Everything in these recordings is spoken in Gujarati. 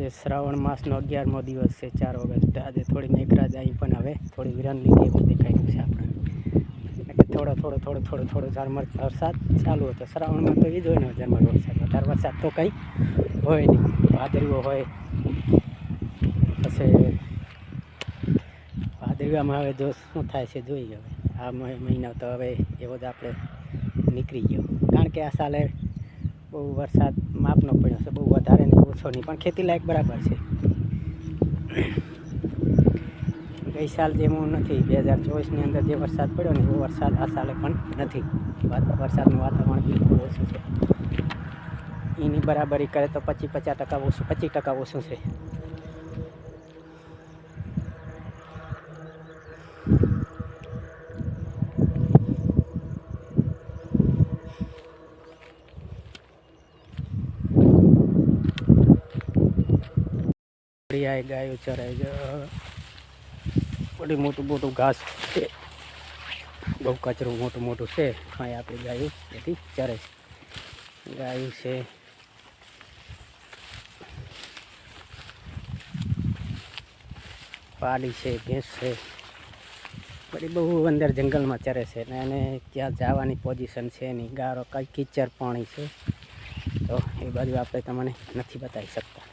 આજે શ્રાવણ માસનો 11મો દિવસ છે, 4 ઓગસ્ટ. આજે થોડી મેઘરાજાઈ પણ હવે થોડી વિરામ લીધી એવું દેખાયું છે આપણે. થોડો ઝરમર વરસાદ ચાલુ હતો. શ્રાવણમાં તો એ જ હોય ને, ઝરમર વરસાદ. વધારે વરસાદ તો કંઈ હોય નહીં. ભાદરવો હોય પછી ભાદરવામાં હવે જો શું થાય છે જોઈએ. હવે આ મહિનો તો હવે એવો જ આપણે નીકળી ગયો, કારણ કે આ સાલે બહુ વરસાદ માપનો પડ્યો છે. બહુ વધારે નહીં, ઓછો નહીં, પણ ખેતી લાયક બરાબર છે. ગઈ સાલ જેવું નથી. 2024ની અંદર જે વરસાદ પડ્યો ને એવો વરસાદ આ સાલે પણ નથી. વરસાદનું વાતાવરણ બિલકુલ ઓછું છે. એની બરાબરી કરે તો 50% ઓછું, 25% ઓછું છે. ગાયો ચરાય બધી મોટું ઘાસ છે. બહુ કચરું મોટું છે. અહીં આપણી ગાયો બધી ચરે છે. ગાયું છે, પાડી છે, ભેંસ છે. બધી બહુ અંદર જંગલમાં ચરે છે ને એને ત્યાં જવાની પોઝિશન છે નહીં. ગારો કઈ કીચડ પાણી છે, તો એ બાજુ આપણે તમને નથી બતાવી શકતા,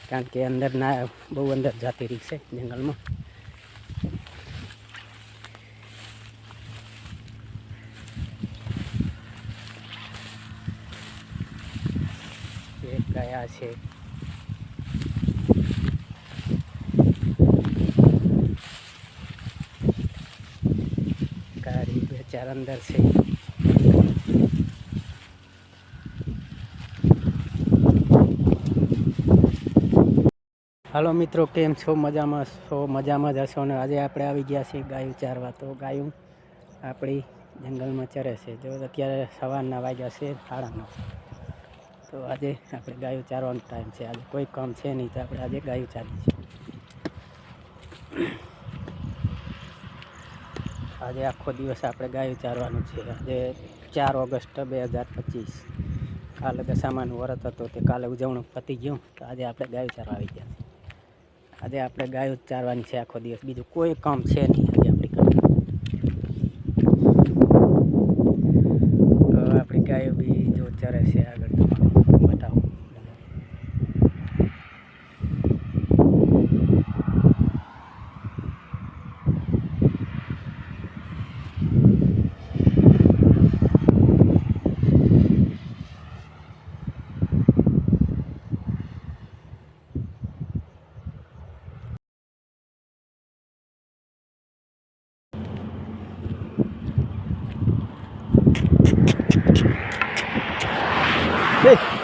કારણ કે અંદર ના બહુ અંદર જતી રહી છે જંગલમાં. એક ગાયા છે, ગાડી 2-4 અંદર છે. હાલો મિત્રો, કેમ છો? મજામાં છો? મજામાં જ હશો ને. આજે આપણે આવી ગયા છીએ ગાયું ચારવા. તો ગાયું આપણી જંગલમાં ચરે છે. જો અત્યારે સવારના વાગ્યા છે 9:30. તો આજે આપણે ગાયું ચારવાનો ટાઈમ છે. આજે કોઈ કામ છે નહીં, તો આપણે આજે ગાયું ચારી છે. આજે આખો દિવસ આપણે ગાયું ચારવાનું છે. આજે 4 ઓગસ્ટ 2025. કાલે દશામાનું વ્રત હતો, તે કાલે ઉજવણું પતી ગયું. તો આજે આપણે ગાયું ચારવા આવી ગયા છે. આજે આપણે ગાયો ચારવાની છે આખો દિવસ. બીજું કોઈ કામ છે નહીં આજે આપણી આપણી ગાયો બી જો ચરે છે. આગળ બતાવો. Hey!